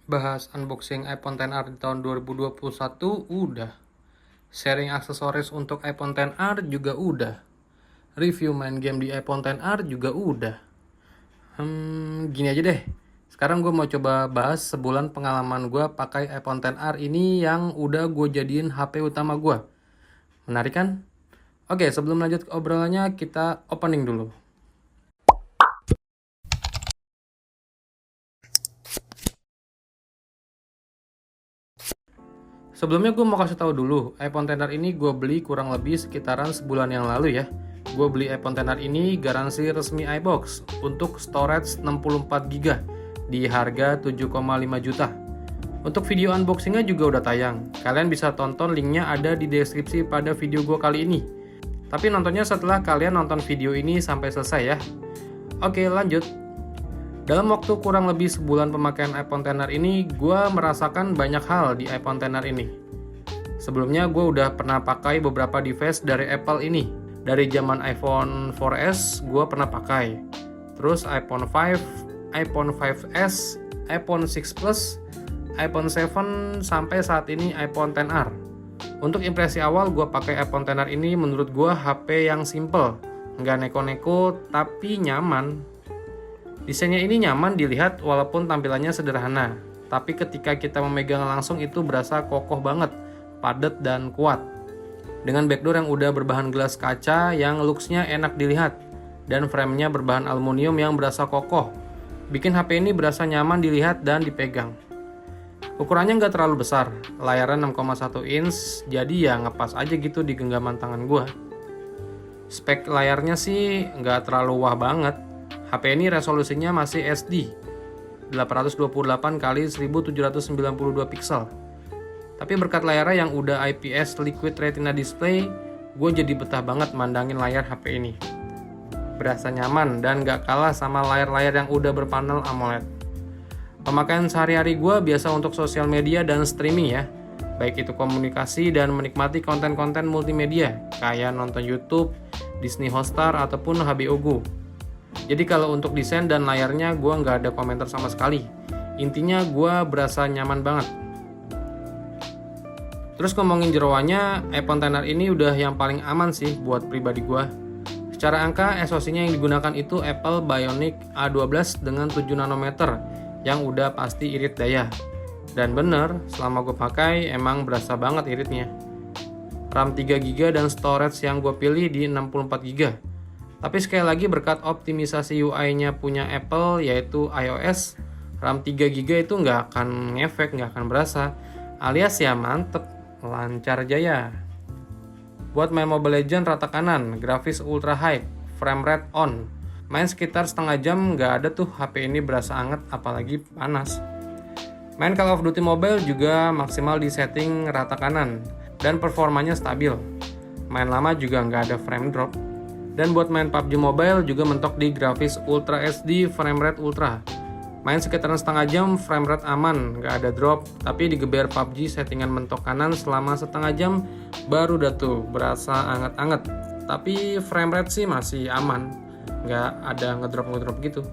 Bahas unboxing iPhone XR di tahun 2021 udah. Sharing aksesoris untuk iPhone XR juga udah. Review main game di iPhone XR juga udah. Gini aja deh. Sekarang gue mau coba bahas sebulan pengalaman gue pakai iPhone XR ini yang udah gue jadiin HP utama gue. Menarik kan? Oke, sebelum lanjut ke obrolannya, kita opening dulu. Sebelumnya gue mau kasih tahu dulu, iPhone XR ini gue beli kurang lebih sekitaran sebulan yang lalu ya. Gue beli iPhone XR ini garansi resmi iBox untuk storage 64GB di harga 7,5 juta. Untuk video unboxingnya juga udah tayang. Kalian bisa tonton linknya ada di deskripsi pada video gue kali ini. Tapi nontonnya setelah kalian nonton video ini sampai selesai ya. Oke, lanjut. Dalam waktu kurang lebih sebulan pemakaian iPhone XR ini, gue merasakan banyak hal di iPhone XR ini. Sebelumnya gue udah pernah pakai beberapa device dari Apple ini. Dari zaman iPhone 4S, gue pernah pakai. Terus iPhone 5, iPhone 5S, iPhone 6 Plus, iPhone 7, sampai saat ini iPhone XR. Untuk impresi awal gue pakai iPhone XR ini menurut gue HP yang simple. Nggak neko-neko, tapi nyaman. Desainnya ini nyaman dilihat walaupun tampilannya sederhana, tapi ketika kita memegang langsung itu berasa kokoh banget, padat dan kuat. Dengan backdoor yang udah berbahan gelas kaca yang looks-nya enak dilihat, dan frame-nya berbahan aluminium yang berasa kokoh, bikin HP ini berasa nyaman dilihat dan dipegang. Ukurannya nggak terlalu besar, layarnya 6,1 inch, jadi ya ngepas aja gitu di genggaman tangan gua. Spek layarnya sih nggak terlalu wah banget. HP ini resolusinya masih SD 828x1792 pixel. Tapi berkat layarnya yang udah IPS Liquid Retina display, gue jadi betah banget mandangin layar HP ini. Berasa nyaman dan gak kalah sama layar-layar yang udah berpanel AMOLED. Pemakaian sehari-hari gue biasa untuk sosial media dan streaming ya, baik itu komunikasi dan menikmati konten-konten multimedia kayak nonton YouTube, Disney Hotstar ataupun HBO Go. Jadi kalau untuk desain dan layarnya gue nggak ada komentar sama sekali. Intinya gue berasa nyaman banget. Terus ngomongin jeroannya, iPhone XR ini udah yang paling aman sih buat pribadi gue. Secara angka, SoC-nya yang digunakan itu Apple Bionic A12 dengan 7 nanometer yang udah pasti irit daya. Dan bener, selama gue pakai emang berasa banget iritnya. RAM 3GB dan storage yang gue pilih di 64GB. Tapi sekali lagi berkat optimisasi UI-nya punya Apple yaitu iOS, RAM 3GB itu nggak akan ngefek, nggak akan berasa. Alias ya mantep, lancar jaya. Buat main Mobile Legends rata kanan, grafis ultra high, frame rate on. Main sekitar setengah jam nggak ada tuh HP ini berasa anget apalagi panas. Main Call of Duty Mobile juga maksimal di setting rata kanan dan performanya stabil. Main lama juga nggak ada frame drop. Dan buat main PUBG Mobile juga mentok di grafis Ultra HD frame rate ultra. Main sekitaran setengah jam frame rate aman, nggak ada drop. Tapi digeber PUBG settingan mentok kanan selama setengah jam baru dah tuh berasa anget-anget. Tapi frame rate sih masih aman, nggak ada ngedrop gitu.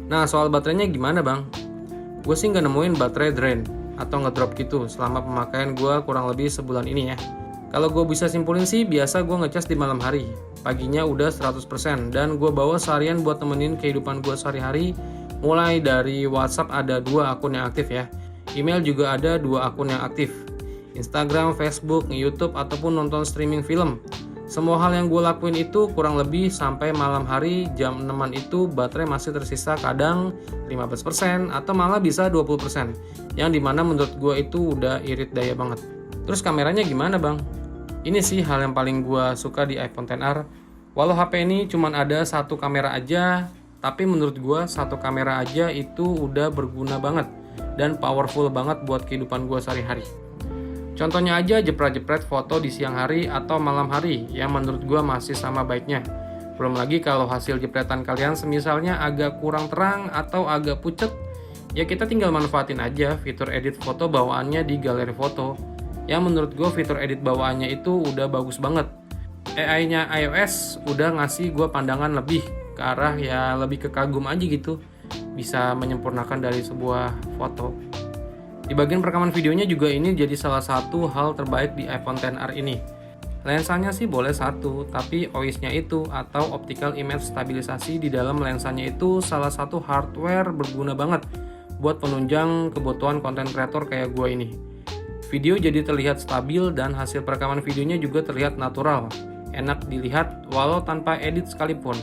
Nah soal baterainya gimana bang? Gue sih nggak nemuin baterai drain atau ngedrop gitu selama pemakaian gue kurang lebih sebulan ini ya. Kalau gue bisa simpulin sih, biasa gue ngecas di malam hari. Paginya udah 100% dan gue bawa seharian buat temenin kehidupan gue sehari-hari. Mulai dari WhatsApp ada 2 akun yang aktif ya. Email juga ada 2 akun yang aktif. Instagram, Facebook, YouTube, ataupun nonton streaming film. Semua hal yang gue lakuin itu kurang lebih sampai malam hari jam 6-an itu baterai masih tersisa kadang 15% atau malah bisa 20%. Yang dimana menurut gue itu udah irit daya banget. Terus kameranya gimana bang? Ini sih hal yang paling gue suka di iPhone XR. Walau HP ini cuma ada 1 kamera aja, tapi menurut gue 1 kamera aja itu udah berguna banget dan powerful banget buat kehidupan gue sehari-hari. Contohnya aja jepret-jepret foto di siang hari atau malam hari yang menurut gue masih sama baiknya. Belum lagi kalau hasil jepretan kalian semisalnya agak kurang terang atau agak pucet, ya kita tinggal manfaatin aja fitur edit foto bawaannya di galeri foto. Yang menurut gue fitur edit bawaannya itu udah bagus banget. AI-nya iOS udah ngasih gue pandangan lebih ke arah ya lebih ke kagum aja gitu. bisa menyempurnakan dari sebuah foto. Di bagian perekaman videonya juga ini jadi salah satu hal terbaik di iPhone XR ini. Lensanya sih boleh satu, tapi OIS-nya itu atau Optical Image Stabilisasi di dalam lensanya itu salah satu hardware berguna banget buat penunjang kebutuhan konten kreator kayak gue ini. Video jadi terlihat stabil dan hasil perekaman videonya juga terlihat natural, enak dilihat walau tanpa edit sekalipun.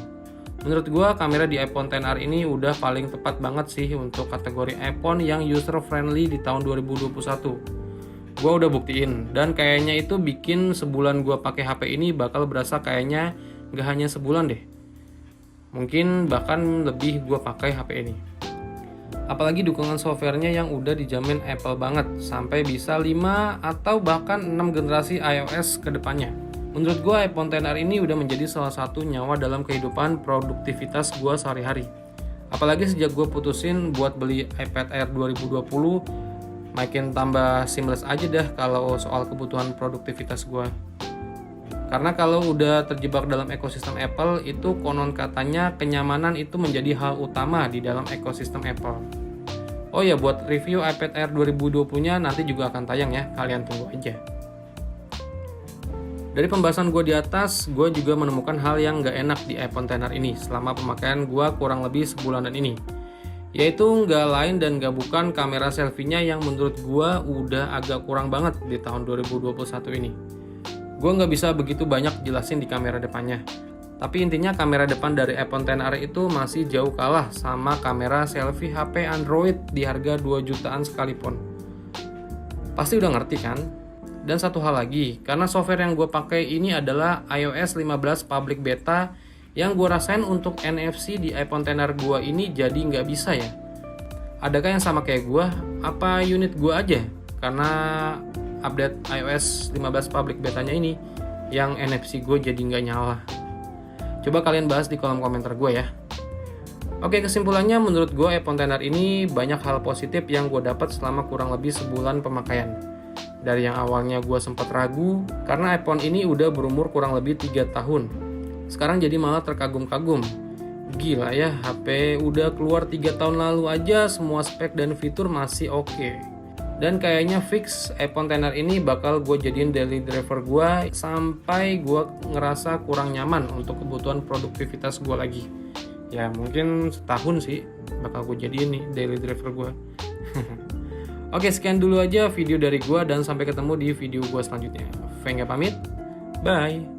Menurut gue kamera di iPhone XR ini udah paling tepat banget sih untuk kategori iPhone yang user friendly di tahun 2021. Gue udah buktiin dan kayaknya itu bikin sebulan gue pakai HP ini bakal berasa kayaknya gak hanya sebulan deh. Mungkin bahkan lebih gue pakai HP ini. Apalagi dukungan softwarenya yang udah dijamin Apple banget sampai bisa 5 atau bahkan 6 generasi iOS ke depannya. Menurut gue iPhone XR ini udah menjadi salah satu nyawa dalam kehidupan produktivitas gue sehari-hari. Apalagi sejak gue putusin buat beli iPad Air 2020, makin tambah seamless aja dah kalau soal kebutuhan produktivitas gue. Karena kalau udah terjebak dalam ekosistem Apple, itu konon katanya kenyamanan itu menjadi hal utama di dalam ekosistem Apple. Oh ya, buat review iPad Air 2020-nya nanti juga akan tayang ya, kalian tunggu aja. Dari pembahasan gue di atas, gue juga menemukan hal yang gak enak di iPhone XR ini selama pemakaian gue kurang lebih sebulanan ini. Yaitu gak lain dan gak bukan kamera selfie-nya yang menurut gue udah agak kurang banget di tahun 2021 ini. Gue gak bisa begitu banyak jelasin di kamera depannya. Tapi intinya kamera depan dari iPhone XR itu masih jauh kalah sama kamera selfie HP Android di harga 2 jutaan sekalipun. Pasti udah ngerti kan? Dan satu hal lagi, karena software yang gue pakai ini adalah iOS 15 public beta, yang gue rasain untuk NFC di iPhone XR gue ini jadi nggak bisa ya. Adakah yang sama kayak gue? Apa unit gue aja? Karena update iOS 15 public betanya ini, yang NFC gue jadi nggak nyala. Coba kalian bahas di kolom komentar gue ya. Oke, kesimpulannya menurut gue iPhone XR ini banyak hal positif yang gue dapat selama kurang lebih sebulan pemakaian. Dari yang awalnya gue sempat ragu, karena iPhone ini udah berumur kurang lebih 3 tahun. Sekarang jadi malah terkagum-kagum. Gila ya, HP udah keluar 3 tahun lalu aja semua spek dan fitur masih oke. Dan kayaknya fix iPhone XR ini bakal gue jadiin daily driver gue sampai gue ngerasa kurang nyaman untuk kebutuhan produktivitas gue lagi. Ya mungkin setahun sih bakal gue jadiin nih daily driver gue. Oke, sekian dulu aja video dari gue dan sampai ketemu di video gue selanjutnya. Venga pamit, bye.